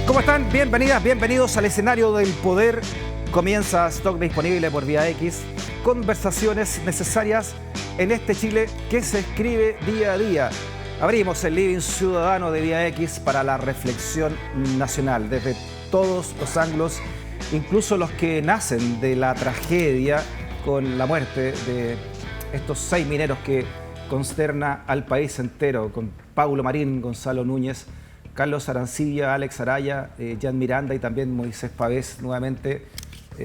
¿Cómo están? Bienvenidas, bienvenidos al escenario del poder. Comienza Stock Disponible por Vía X. Conversaciones necesarias en este Chile que se escribe día a día. Abrimos el living ciudadano de Vía X para la reflexión nacional, desde todos los ángulos, incluso los que nacen de la tragedia con la muerte de estos 6 mineros que consterna al país entero, con Paulo Marín, Gonzalo Núñez, Carlos Arancibia, Alex Araya, Jan Miranda y también Moisés Pavés. Nuevamente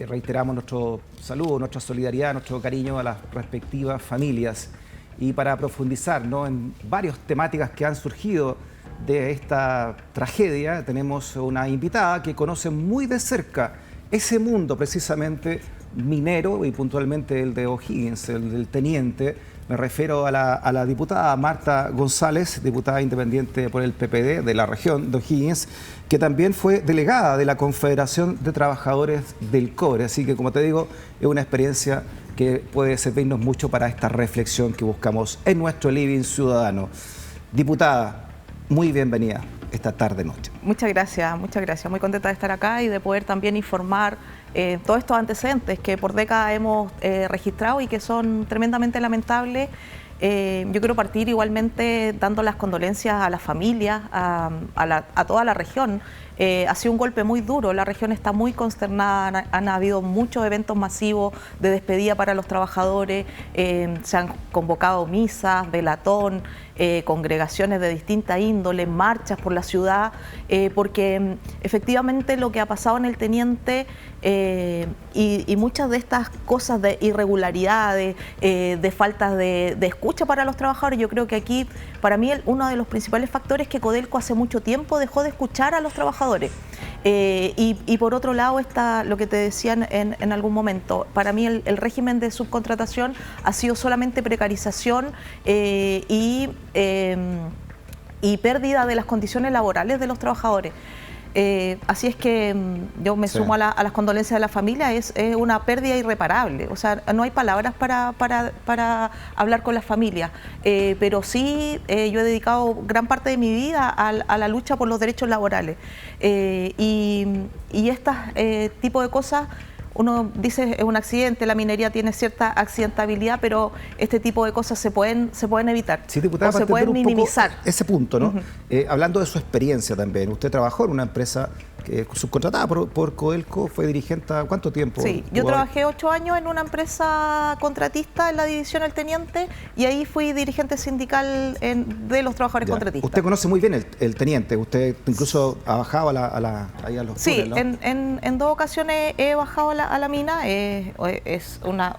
reiteramos nuestro saludo, nuestra solidaridad, nuestro cariño a las respectivas familias. Y para profundizar, ¿no?, en varias temáticas que han surgido de esta tragedia, tenemos una invitada que conoce muy de cerca ese mundo precisamente minero y puntualmente el de O'Higgins, el del teniente. Me refiero a la diputada Marta González, diputada independiente por el PPD de la región de O'Higgins, que también fue delegada de la Confederación de Trabajadores del Cobre. Así que, como te digo, es una experiencia que puede servirnos mucho para esta reflexión que buscamos en nuestro living ciudadano. Diputada, muy bienvenida esta tarde-noche. Muchas gracias, muchas gracias. Muy contenta de estar acá y de poder también informar todos estos antecedentes que por décadas hemos registrado y que son tremendamente lamentables. Yo quiero partir igualmente dando las condolencias a las familias, a toda la región. Ha sido un golpe muy duro, la región está muy consternada, han habido muchos eventos masivos de despedida para los trabajadores, se han convocado misas, velatón, congregaciones de distinta índole, marchas por la ciudad, porque efectivamente lo que ha pasado en el teniente y muchas de estas cosas de irregularidades, de falta de escucha para los trabajadores, yo creo que aquí para mí uno de los principales factores es que Codelco hace mucho tiempo dejó de escuchar a los trabajadores. Y por otro lado está lo que te decían en algún momento. Para mí el régimen de subcontratación ha sido solamente precarización y pérdida de las condiciones laborales de los trabajadores. Así es que yo me sumo a las condolencias de la familia. Es una pérdida irreparable, o sea, no hay palabras para hablar con las familias, pero sí yo he dedicado gran parte de mi vida a la lucha por los derechos laborales, y este tipo de cosas, uno dice es un accidente, la minería tiene cierta accidentabilidad, pero este tipo de cosas se pueden evitar, sí, diputada, o se pueden minimizar. Ese punto, ¿no? Hablando de su experiencia también, usted trabajó en una empresa subcontratada por Codelco, fue dirigente ¿cuánto tiempo? Sí, yo trabajé 8 años en una empresa contratista en la división El Teniente y ahí fui dirigente sindical de los trabajadores contratistas. Usted conoce muy bien el teniente, usted incluso ha bajado ahí a los sí, túneles, ¿no? en 2 ocasiones he bajado a la mina. Es una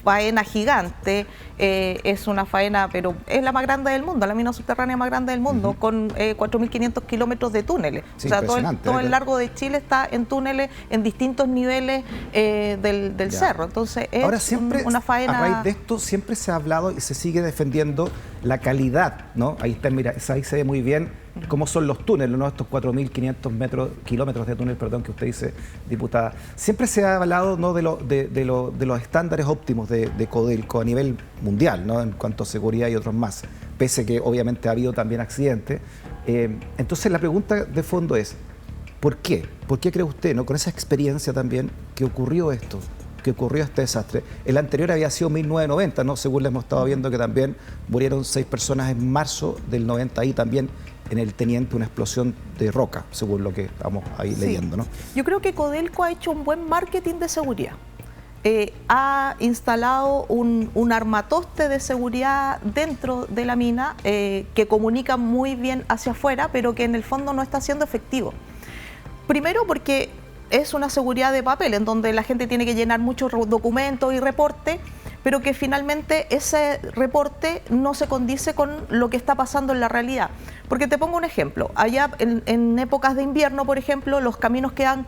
faena gigante, es una faena, pero es la más grande del mundo, la mina subterránea más grande del mundo, con 4.500 kilómetros de túneles. Sí, o sea, todo el largo de Chile está en túneles en distintos niveles del cerro. Entonces es ahora siempre, una faena. A raíz de esto siempre se ha hablado y se sigue defendiendo la calidad, ¿no? Ahí está, mira, ahí se ve muy bien cómo son los túneles, ¿no? Estos 4.500 kilómetros de túnel, perdón, que usted dice, diputada. Siempre se ha hablado, ¿no?, de los estándares óptimos de Codelco a nivel mundial, ¿no?, en cuanto a seguridad y otros más, pese que obviamente ha habido también accidentes. Entonces la pregunta de fondo es, ¿por qué? ¿Por qué cree usted, ¿no?, con esa experiencia también, que ocurrió esto? Que ocurrió este desastre. El anterior había sido 1990, ¿no? Según le hemos estado viendo que también murieron 6 personas en marzo del 90 y también en el teniente una explosión de roca, según lo que estamos ahí leyendo, ¿no? Yo creo que Codelco ha hecho un buen marketing de seguridad. Ha instalado un armatoste de seguridad dentro de la mina que comunica muy bien hacia afuera, pero que en el fondo no está siendo efectivo. Primero porque es una seguridad de papel, en donde la gente tiene que llenar muchos documentos y reportes, pero que finalmente ese reporte no se condice con lo que está pasando en la realidad. Porque te pongo un ejemplo, allá en épocas de invierno, por ejemplo, los caminos quedan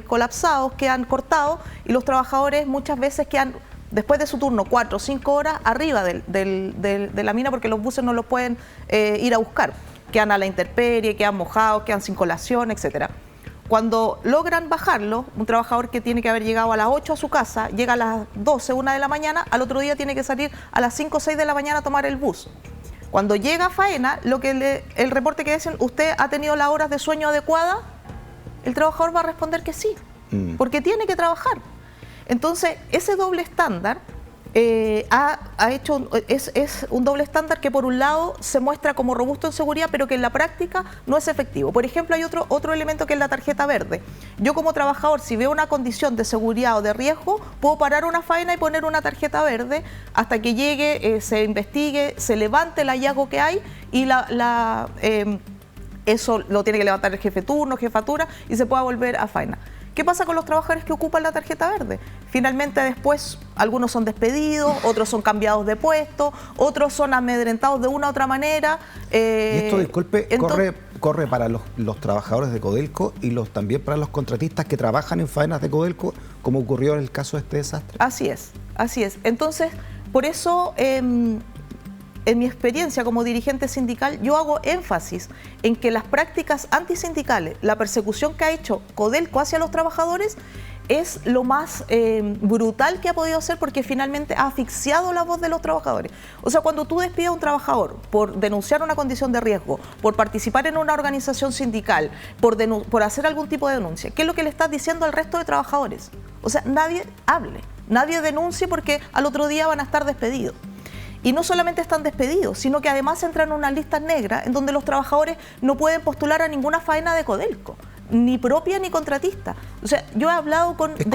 colapsados, quedan cortados, y los trabajadores muchas veces quedan, después de su turno, 4 o 5 horas arriba de la mina, porque los buses no los pueden ir a buscar. Quedan a la intemperie, quedan mojados, quedan sin colación, etcétera. Cuando logran bajarlo, un trabajador que tiene que haber llegado a las 8 a su casa, llega a las 12, 1 de la mañana, al otro día tiene que salir a las 5 o 6 de la mañana a tomar el bus. Cuando llega a faena, el reporte que dicen, ¿usted ha tenido las horas de sueño adecuadas? El trabajador va a responder que sí, porque tiene que trabajar. Entonces, ese doble estándar es un doble estándar que por un lado se muestra como robusto en seguridad, pero que en la práctica no es efectivo. Por ejemplo, hay otro elemento que es la tarjeta verde. Yo como trabajador, si veo una condición de seguridad o de riesgo, puedo parar una faena y poner una tarjeta verde hasta que llegue, se investigue, se levante el hallazgo que hay y eso lo tiene que levantar el jefe turno, jefatura y se pueda volver a faena. ¿Qué pasa con los trabajadores que ocupan la tarjeta verde? Finalmente después algunos son despedidos, otros son cambiados de puesto, otros son amedrentados de una u otra manera. Y esto, disculpe, corre para los trabajadores de Codelco y también para los contratistas que trabajan en faenas de Codelco, como ocurrió en el caso de este desastre. Así es, así es. Entonces, por eso en mi experiencia como dirigente sindical, yo hago énfasis en que las prácticas antisindicales, la persecución que ha hecho Codelco hacia los trabajadores, es lo más brutal que ha podido hacer porque finalmente ha asfixiado la voz de los trabajadores. O sea, cuando tú despides a un trabajador por denunciar una condición de riesgo, por participar en una organización sindical, por hacer algún tipo de denuncia, ¿qué es lo que le estás diciendo al resto de trabajadores? O sea, nadie hable, nadie denuncie porque al otro día van a estar despedidos. Y no solamente están despedidos, sino que además entran en una lista negra en donde los trabajadores no pueden postular a ninguna faena de Codelco, ni propia ni contratista. O sea, yo he hablado con es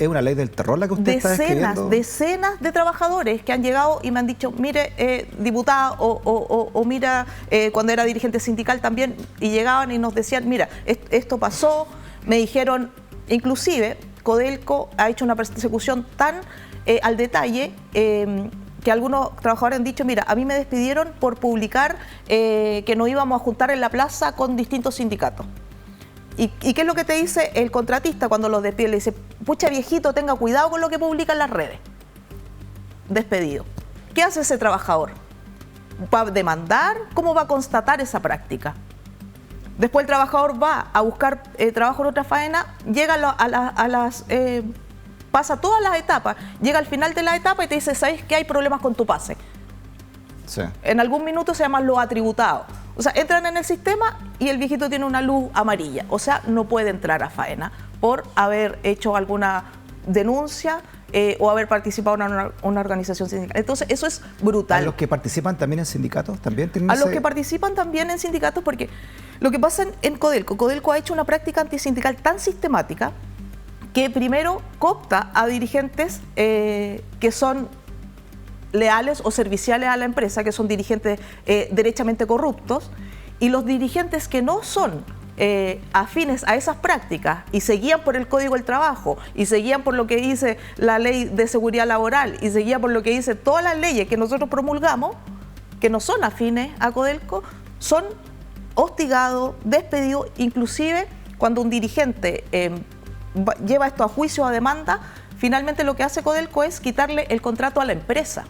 una ley del terror la que usted está describiendo. Decenas de trabajadores que han llegado y me han dicho, mire, diputada, o mira, cuando era dirigente sindical también, y llegaban y nos decían, mira, esto pasó, me dijeron, inclusive, Codelco ha hecho una persecución tan al detalle, que algunos trabajadores han dicho, mira, a mí me despidieron por publicar que nos íbamos a juntar en la plaza con distintos sindicatos. ¿Y qué es lo que te dice el contratista cuando los despide? Le dice, pucha viejito, tenga cuidado con lo que publica en las redes. Despedido. ¿Qué hace ese trabajador? ¿Va a demandar? ¿Cómo va a constatar esa práctica? Después el trabajador va a buscar trabajo en otra faena, llega pasa todas las etapas, llega al final de la etapa y te dice, ¿sabes que hay problemas con tu pase? Sí. En algún minuto se llaman los atributados. O sea, entran en el sistema y el viejito tiene una luz amarilla. O sea, no puede entrar a faena por haber hecho alguna denuncia o haber participado en una organización sindical. Entonces, eso es brutal. ¿A los que participan también en sindicatos? ¿También tienen los que participan también en sindicatos, porque lo que pasa en Codelco ha hecho una práctica antisindical tan sistemática que primero coopta a dirigentes que son leales o serviciales a la empresa, que son dirigentes derechamente corruptos, y los dirigentes que no son afines a esas prácticas y se guían por el Código del Trabajo y se guían por lo que dice la Ley de Seguridad Laboral y se guían por lo que dice todas las leyes que nosotros promulgamos, que no son afines a Codelco, son hostigados, despedidos, inclusive cuando un dirigente lleva esto a juicio o a demanda, finalmente lo que hace Codelco es quitarle el contrato a la empresa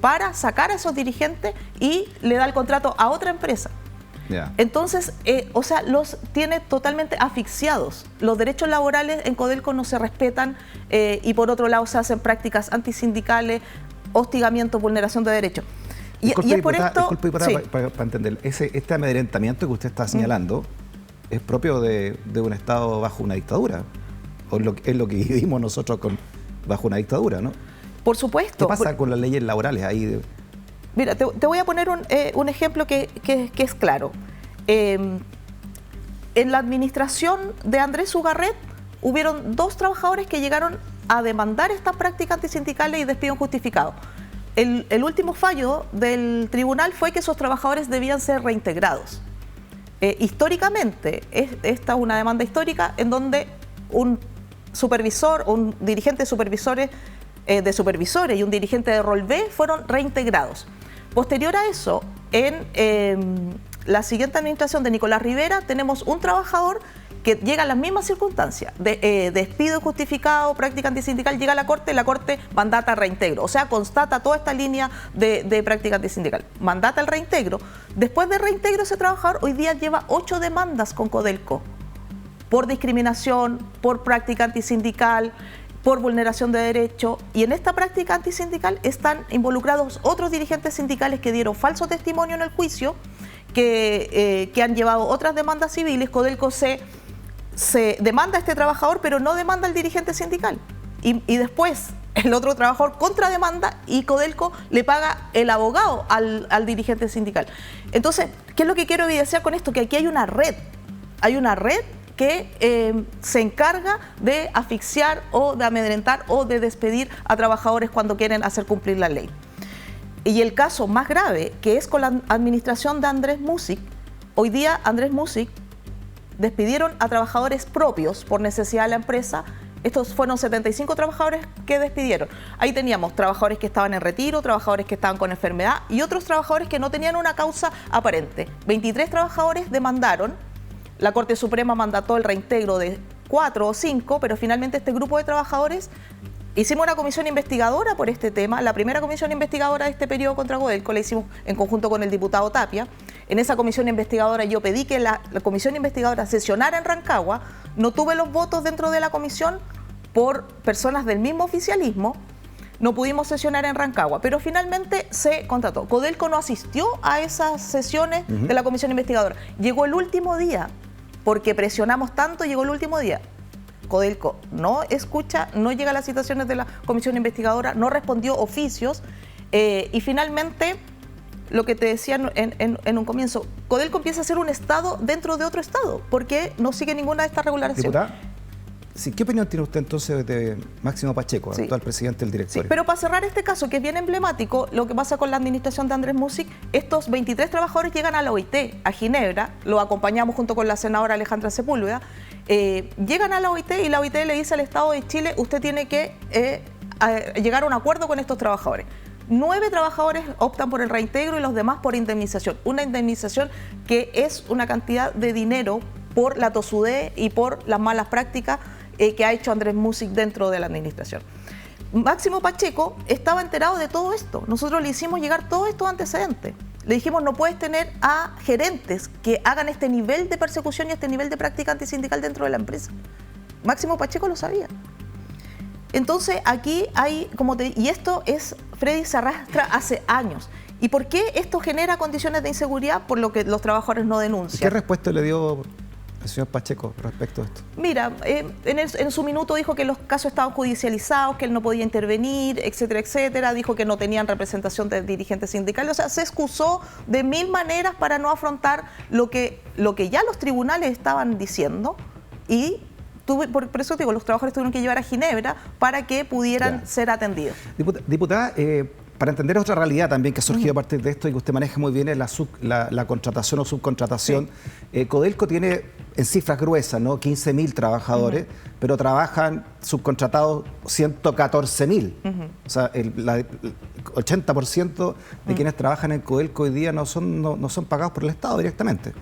para sacar a esos dirigentes y le da el contrato a otra empresa. Yeah. Entonces, o sea, los tiene totalmente asfixiados. Los derechos laborales en Codelco no se respetan y por otro lado se hacen prácticas antisindicales, hostigamiento, vulneración de derechos. Y es por esto... Disculpe, sí, para entender, este amedrentamiento que usted está señalando es propio de un Estado bajo una dictadura. O es lo que vivimos nosotros bajo una dictadura, ¿no? Por supuesto. ¿Qué pasa con las leyes laborales ahí? Mira, te voy a poner un ejemplo que es claro. En la administración de Andrés Ugarret hubieron 2 trabajadores que llegaron a demandar estas prácticas antisindicales y despido injustificado. El último fallo del tribunal fue que esos trabajadores debían ser reintegrados. Históricamente, esta es una demanda histórica en donde un supervisor, un dirigente de supervisores y un dirigente de rol B fueron reintegrados. Posterior a eso, en la siguiente administración de Nicolás Rivera, tenemos un trabajador que llega a las mismas circunstancias, despido injustificado, práctica antisindical, llega a la Corte mandata reintegro, o sea, constata toda esta línea de práctica antisindical, mandata el reintegro. Después de reintegro, ese trabajador hoy día lleva 8 demandas con Codelco, por discriminación, por práctica antisindical, por vulneración de derecho, y en esta práctica antisindical están involucrados otros dirigentes sindicales que dieron falso testimonio en el juicio, que han llevado otras demandas civiles. Codelco se demanda a este trabajador, pero no demanda al dirigente sindical. Y después el otro trabajador contrademanda y Codelco le paga el abogado al dirigente sindical. Entonces, ¿qué es lo que quiero evidenciar con esto? Que aquí hay una red que se encarga de asfixiar o de amedrentar o de despedir a trabajadores cuando quieren hacer cumplir la ley. Y el caso más grave, que es con la administración de Andrés Music, hoy día Andrés Music despidieron a trabajadores propios por necesidad de la empresa. Estos fueron 75 trabajadores que despidieron. Ahí teníamos trabajadores que estaban en retiro, trabajadores que estaban con enfermedad y otros trabajadores que no tenían una causa aparente. 23 trabajadores demandaron. La Corte Suprema mandató el reintegro de 4 o 5, pero finalmente este grupo de trabajadores hicimos una comisión investigadora por este tema. La primera comisión investigadora de este periodo contra Codelco la hicimos en conjunto con el diputado Tapia. En esa comisión investigadora yo pedí que la comisión investigadora sesionara en Rancagua. No tuve los votos dentro de la comisión por personas del mismo oficialismo. No pudimos sesionar en Rancagua, pero finalmente se contrató. Codelco no asistió a esas sesiones de la comisión investigadora. Llegó el último día, porque presionamos tanto, llegó el último día. Codelco no escucha, no llega a las citaciones de la comisión investigadora, no respondió oficios y finalmente, lo que te decía en un comienzo, Codelco empieza a ser un Estado dentro de otro Estado, porque no sigue ninguna de estas regulaciones. Diputada, sí, ¿qué opinión tiene usted entonces de Máximo Pacheco, sí, actual presidente del directorio? Sí, pero para cerrar este caso, que es bien emblemático, lo que pasa con la administración de Andrés Music, estos 23 trabajadores llegan a la OIT, a Ginebra, lo acompañamos junto con la senadora Alejandra Sepúlveda, llegan a la OIT y la OIT le dice al Estado de Chile, usted tiene que llegar a un acuerdo con estos trabajadores. 9 trabajadores optan por el reintegro y los demás por indemnización. Una indemnización que es una cantidad de dinero por la tosudez y por las malas prácticas que ha hecho Andrés Music dentro de la administración. Máximo Pacheco estaba enterado de todo esto. Nosotros le hicimos llegar todos estos antecedentes. Le dijimos, no puedes tener a gerentes que hagan este nivel de persecución y este nivel de práctica antisindical dentro de la empresa. Máximo Pacheco lo sabía. Entonces aquí hay, y esto es, Freddy, se arrastra hace años. ¿Y por qué esto genera condiciones de inseguridad? Por lo que los trabajadores no denuncian. ¿Qué respuesta le dio el señor Pacheco respecto a esto? Mira, en su minuto dijo que los casos estaban judicializados, que él no podía intervenir, etcétera, etcétera. Dijo que no tenían representación de dirigentes sindicales. O sea, se excusó de mil maneras para no afrontar lo que ya los tribunales estaban diciendo. Y por eso digo, los trabajadores tuvieron que llevar a Ginebra para que pudieran ser atendidos. Diputada, para entender otra realidad también que ha surgido a partir de esto y que usted maneja muy bien, es la contratación o subcontratación. Sí. Codelco tiene en cifras gruesas, ¿no? 15.000 trabajadores, pero trabajan subcontratados 114.000. O sea, el 80% de quienes trabajan en Codelco hoy día no son pagados por el Estado directamente.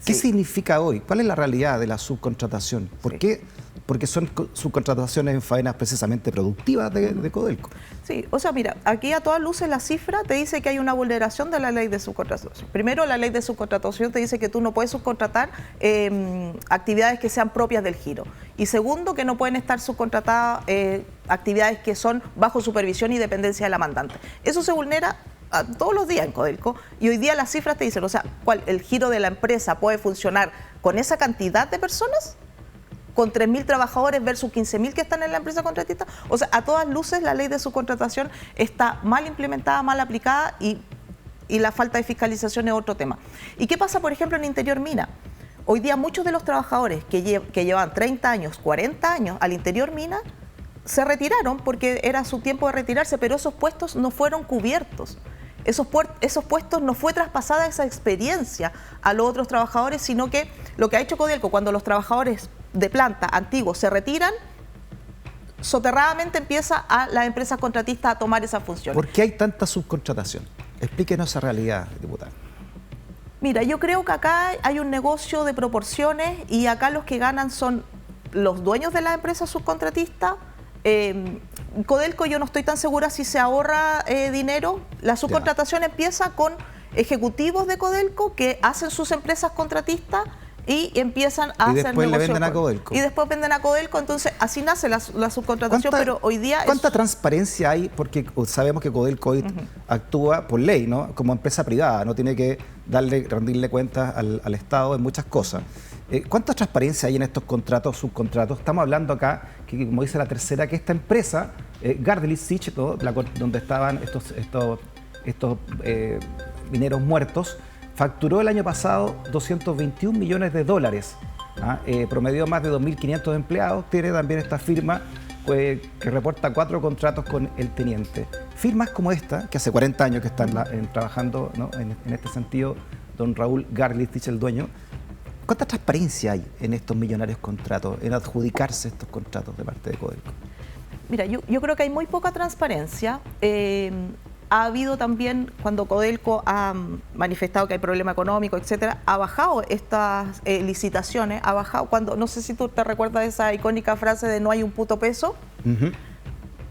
¿Qué significa hoy? ¿Cuál es la realidad de la subcontratación? ¿Por qué? Porque son subcontrataciones en faenas precisamente productivas de Codelco. Sí, o sea, mira, aquí a todas luces la cifra te dice que hay una vulneración de la ley de subcontratación. Primero, la ley de subcontratación te dice que tú no puedes subcontratar actividades que sean propias del giro. Y segundo, que no pueden estar subcontratadas actividades que son bajo supervisión y dependencia de la mandante. Eso se vulnera todos los días en Codelco, y hoy día las cifras te dicen, o sea, ¿el giro de la empresa puede funcionar con esa cantidad de personas? ¿Con 3.000 trabajadores versus 15.000 que están en la empresa contratista? O sea, a todas luces la ley de subcontratación está mal implementada, mal aplicada, y la falta de fiscalización es otro tema. ¿Y qué pasa, por ejemplo, en Interior Mina? Hoy día muchos de los trabajadores que llevan 30 años, 40 años al Interior Mina, se retiraron porque era su tiempo de retirarse, pero esos puestos no fueron cubiertos. Esos puestos no fue traspasada esa experiencia a los otros trabajadores, sino que lo que ha hecho Codelco, cuando los trabajadores de planta antiguos se retiran, soterradamente empieza a las empresas contratistas a tomar esas funciones. ¿Por qué hay tanta subcontratación? Explíquenos esa realidad, diputada. Mira, yo creo que acá hay un negocio de proporciones y acá los que ganan son los dueños de las empresas subcontratistas. Codelco, yo no estoy tan segura si se ahorra dinero. La subcontratación empieza con ejecutivos de Codelco que hacen sus empresas contratistas y empiezan a hacer después le venden a negocio Codelco. y después venden a Codelco, entonces así nace la subcontratación, pero hoy día ¿Cuánta transparencia hay? Porque sabemos que Codelco hoy actúa por ley, ¿no? Como empresa privada, no tiene que rendirle cuentas al Estado en muchas cosas. ¿Cuánta transparencia hay en estos contratos, subcontratos? Estamos hablando acá, que como dice la tercera, que esta empresa, Gardely Sich, ¿no? Donde estaban estos mineros muertos, facturó el año pasado 221 millones de dólares. Promedió más de 2.500 empleados. Tiene también esta firma que reporta 4 contratos con el teniente. Firmas como esta, que hace 40 años que están trabajando, ¿no? en este sentido, don Raúl Gardely Sich, el dueño. ¿Cuánta transparencia hay en estos millonarios contratos, en adjudicarse estos contratos de parte de Codelco? Mira, yo creo que hay muy poca transparencia. Ha habido también, cuando Codelco ha manifestado que hay problema económico, etcétera, ha bajado estas licitaciones, ha bajado cuando, no sé si tú te recuerdas de esa icónica frase de no hay un puto peso.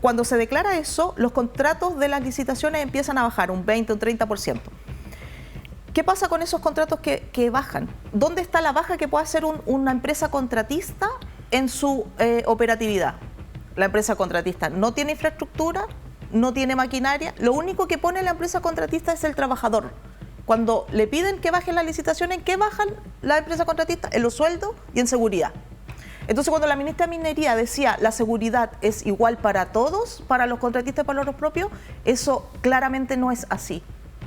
Cuando se declara eso, los contratos de las licitaciones empiezan a bajar un 20, un 30%. ¿Qué pasa con esos contratos que bajan? ¿Dónde está la baja que puede hacer una empresa contratista en su operatividad? La empresa contratista no tiene infraestructura, no tiene maquinaria, lo único que pone la empresa contratista es el trabajador. Cuando le piden que bajen las licitaciones, ¿en qué bajan la empresa contratista? En los sueldos y en seguridad. Entonces, cuando la ministra de Minería decía la seguridad es igual para todos, para los contratistas y para los propios, eso claramente no es así.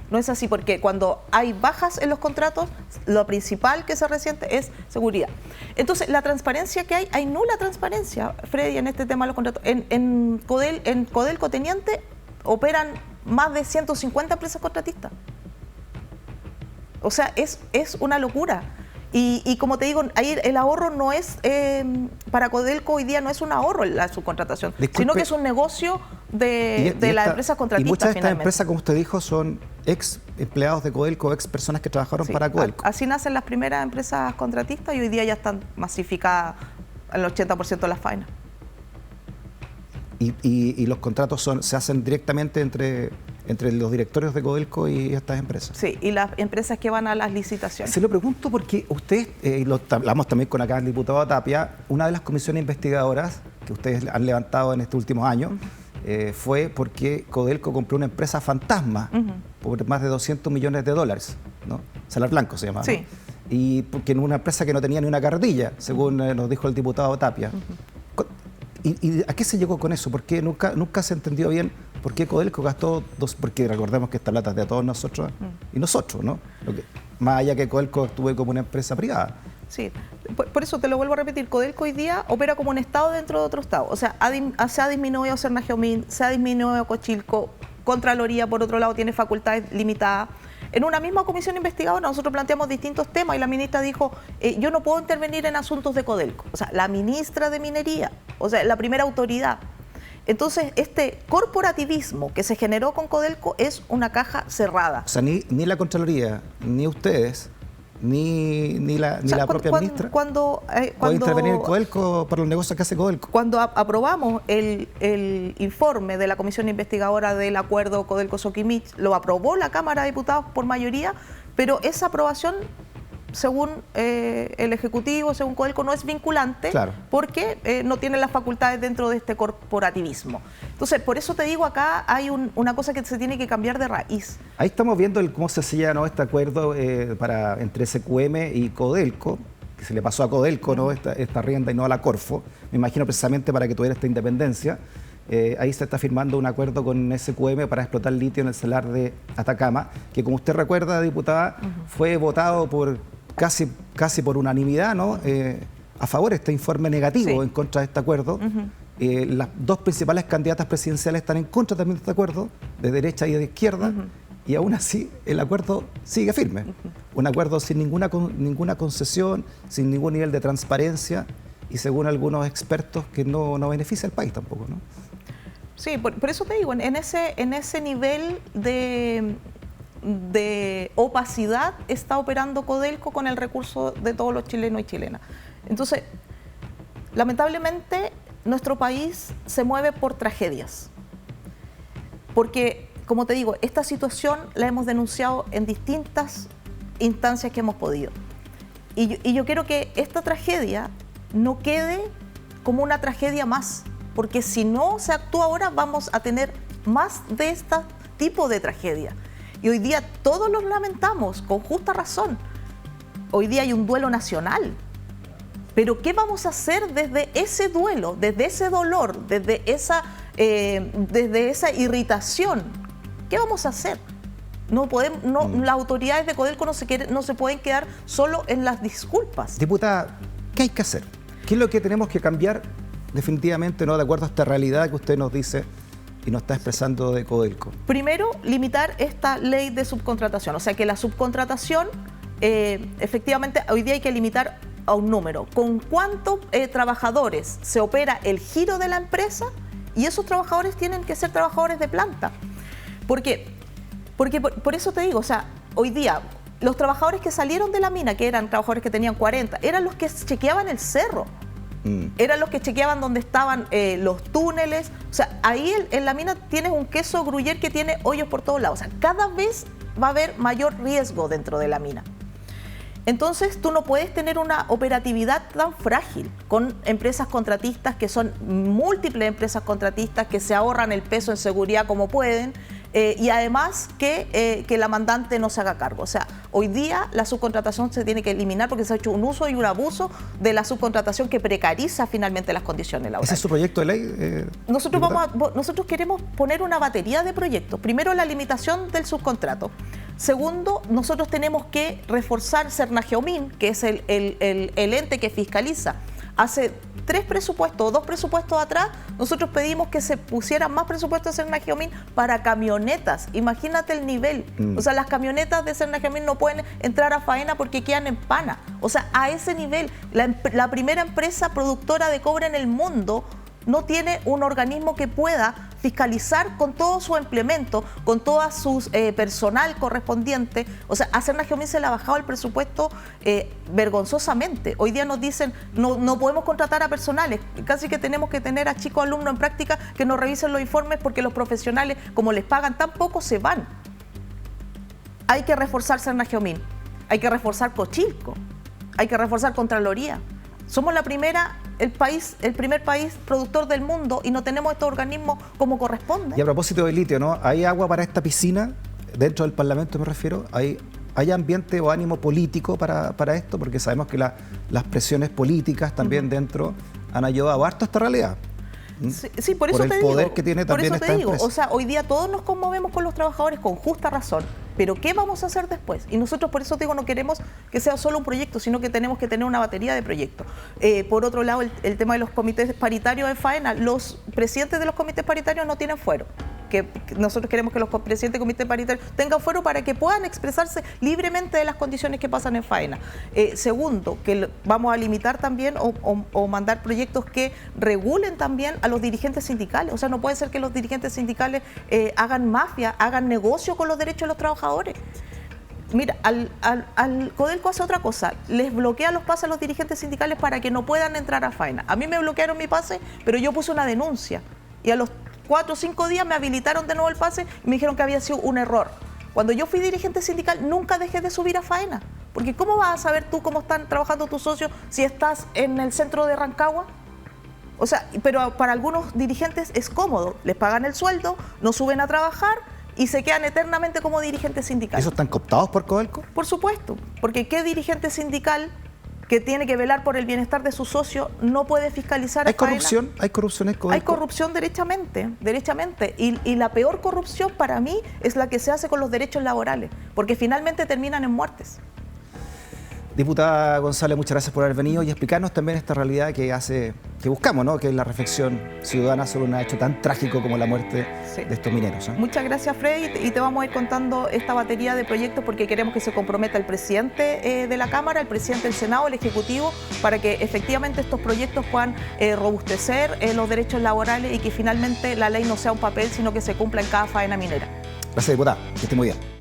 No es así, porque cuando hay bajas en los contratos, lo principal que se resiente es seguridad. Entonces, la transparencia que hay nula transparencia, Freddy, en este tema de los contratos. En Codelco Teniente operan más de 150 empresas contratistas. O sea, es una locura. Y como te digo, ahí el ahorro no es, para Codelco hoy día no es un ahorro la subcontratación, sino que es un negocio de las empresas contratistas. Y muchas de estas empresas, como usted dijo, son ex empleados de Codelco, ex personas que trabajaron para Codelco. Así nacen las primeras empresas contratistas y hoy día ya están masificadas al 80% de las faenas. Y los contratos se hacen directamente entre los directorios de Codelco y estas empresas. Sí, y las empresas que van a las licitaciones. Se lo pregunto porque ustedes, lo hablamos también con acá el diputado Tapia, una de las comisiones investigadoras que ustedes han levantado en estos últimos años fue porque Codelco compró una empresa fantasma por más de 200 millones de dólares, ¿no? Salar Blanco se llama. Sí. ¿No? Y porque en una empresa que no tenía ni una cartilla, según nos dijo el diputado Tapia. ¿Y a qué se llegó con eso? Porque nunca se entendió bien por qué Codelco gastó porque recordemos que esta plata es de todos nosotros y nosotros, ¿no? Más allá que Codelco actúe como una empresa privada. Sí, por eso te lo vuelvo a repetir, Codelco hoy día opera como un estado dentro de otro estado. O sea, se ha disminuido Cernajeomín, se ha disminuido Cochilco, Contraloría, por otro lado, tiene facultades limitadas. En una misma comisión investigadora nosotros planteamos distintos temas y la ministra dijo, yo no puedo intervenir en asuntos de Codelco. O sea, la ministra de Minería, o sea, la primera autoridad. Entonces, este corporativismo que se generó con Codelco es una caja cerrada. O sea, ni la Contraloría, ni ustedes, ni la propia ministra cuando puede intervenir en Codelco para los negocios que hace Codelco. Cuando aprobamos el informe de la comisión investigadora del acuerdo Codelco-Soquimich, lo aprobó la Cámara de Diputados por mayoría, pero esa aprobación, según el Ejecutivo, según Codelco, no es vinculante, claro, porque no tiene las facultades dentro de este corporativismo. Entonces, por eso te digo, acá hay una cosa que se tiene que cambiar de raíz. Ahí estamos viendo cómo se hacía, ¿no?, este acuerdo entre SQM y Codelco, que se le pasó a Codelco, ¿no?, esta rienda y no a la Corfo, me imagino precisamente para que tuviera esta independencia. Ahí se está firmando un acuerdo con SQM para explotar litio en el salar de Atacama, que como usted recuerda, diputada, fue votado por casi por unanimidad, ¿no?, a favor de este informe negativo, en contra de este acuerdo. Las dos principales candidatas presidenciales están en contra también de este acuerdo, de derecha y de izquierda, y aún así el acuerdo sigue firme. Un acuerdo sin ninguna concesión, sin ningún nivel de transparencia y según algunos expertos que no beneficia al país tampoco, ¿no? Sí, por eso te digo, en ese nivel de opacidad está operando Codelco con el recurso de todos los chilenos y chilenas. Entonces, lamentablemente, nuestro país se mueve por tragedias. Porque, como te digo, esta situación la hemos denunciado en distintas instancias que hemos podido. y yo quiero que esta tragedia no quede como una tragedia más, porque si no se actúa ahora vamos a tener más de este tipo de tragedia. Y hoy día todos los lamentamos, con justa razón. Hoy día hay un duelo nacional. Pero ¿qué vamos a hacer desde ese duelo, desde ese dolor, desde esa irritación? ¿Qué vamos a hacer? No podemos, las autoridades de Codelco no se pueden quedar solo en las disculpas. Diputada, ¿qué hay que hacer? ¿Qué es lo que tenemos que cambiar definitivamente, no de acuerdo a esta realidad que usted nos dice y nos está expresando de Codelco? Primero, limitar esta ley de subcontratación. O sea, que la subcontratación, efectivamente, hoy día hay que limitar a un número. ¿Con cuántos trabajadores se opera el giro de la empresa? Y esos trabajadores tienen que ser trabajadores de planta. Porque por eso te digo, o sea, hoy día los trabajadores que salieron de la mina, que eran trabajadores que tenían 40, eran los que chequeaban el cerro. Eran los que chequeaban dónde estaban los túneles. O sea, ahí en la mina tienes un queso gruyère que tiene hoyos por todos lados. O sea, cada vez va a haber mayor riesgo dentro de la mina. Entonces, tú no puedes tener una operatividad tan frágil con empresas contratistas que son múltiples empresas contratistas que se ahorran el peso en seguridad como pueden y además que la mandante no se haga cargo. O sea, hoy día la subcontratación se tiene que eliminar porque se ha hecho un uso y un abuso de la subcontratación que precariza finalmente las condiciones laborales. ¿Ese es su proyecto de ley? Nosotros queremos poner una batería de proyectos. Primero, la limitación del subcontrato. Segundo, nosotros tenemos que reforzar Sernageomin, que es el ente que fiscaliza. Hace 2 presupuestos atrás, nosotros pedimos que se pusieran más presupuestos de Sernageomin para camionetas. Imagínate el nivel. O sea, las camionetas de Sernageomin no pueden entrar a faena porque quedan en pana. O sea, a ese nivel, la primera empresa productora de cobre en el mundo no tiene un organismo que pueda fiscalizar con todo su implemento, con todo su personal correspondiente. O sea, a Sernageomin se le ha bajado el presupuesto vergonzosamente. Hoy día nos dicen, no podemos contratar a personales, casi que tenemos que tener a chicos alumnos en práctica que nos revisen los informes porque los profesionales, como les pagan tan poco, se van. Hay que reforzar Sernageomin, hay que reforzar Cochilco, hay que reforzar Contraloría. Somos el primer país productor del mundo y no tenemos estos organismos como corresponde. Y a propósito del litio, ¿no? ¿Hay agua para esta piscina? Dentro del Parlamento me refiero. ¿Hay ambiente o ánimo político para esto? Porque sabemos que las presiones políticas también dentro han ayudado harto a esta realidad. Sí, por eso te digo. Por el poder que tiene también esta empresa. O sea, hoy día todos nos conmovemos con los trabajadores con justa razón. Pero ¿qué vamos a hacer después? Y nosotros por eso te digo, no queremos que sea solo un proyecto, sino que tenemos que tener una batería de proyectos. Por otro lado, el tema de los comités paritarios de faena, los presidentes de los comités paritarios no tienen fuero. Que nosotros queremos que los presidentes de comités paritarios tengan fuero para que puedan expresarse libremente de las condiciones que pasan en faena. Segundo, que vamos a limitar también o mandar proyectos que regulen también a los dirigentes sindicales. O sea, no puede ser que los dirigentes sindicales hagan mafia, hagan negocio con los derechos de los trabajadores. Mira, al Codelco hace otra cosa, les bloquea los pases a los dirigentes sindicales para que no puedan entrar a faena. A mí me bloquearon mi pase, pero yo puse una denuncia y a los 4 o 5 días me habilitaron de nuevo el pase y me dijeron que había sido un error. Cuando yo fui dirigente sindical nunca dejé de subir a faena, porque ¿cómo vas a saber tú cómo están trabajando tus socios si estás en el centro de Rancagua? O sea, pero para algunos dirigentes es cómodo, les pagan el sueldo, no suben a trabajar y se quedan eternamente como dirigentes sindicales. ¿Esos están cooptados por Codelco? Por supuesto, porque ¿qué dirigente sindical que tiene que velar por el bienestar de sus socios no puede fiscalizar? ¿Hay corrupción? ¿Hay corrupción en Codelco? Hay corrupción derechamente. Y la peor corrupción para mí es la que se hace con los derechos laborales, porque finalmente terminan en muertes. Diputada González, muchas gracias por haber venido y explicarnos también esta realidad que buscamos, ¿no? Que es la reflexión ciudadana sobre un hecho tan trágico como la muerte de estos mineros, ¿eh? Muchas gracias, Freddy, y te vamos a ir contando esta batería de proyectos porque queremos que se comprometa el presidente de la Cámara, el presidente del Senado, el Ejecutivo, para que efectivamente estos proyectos puedan robustecer los derechos laborales y que finalmente la ley no sea un papel, sino que se cumpla en cada faena minera. Gracias, diputada. Que esté muy bien.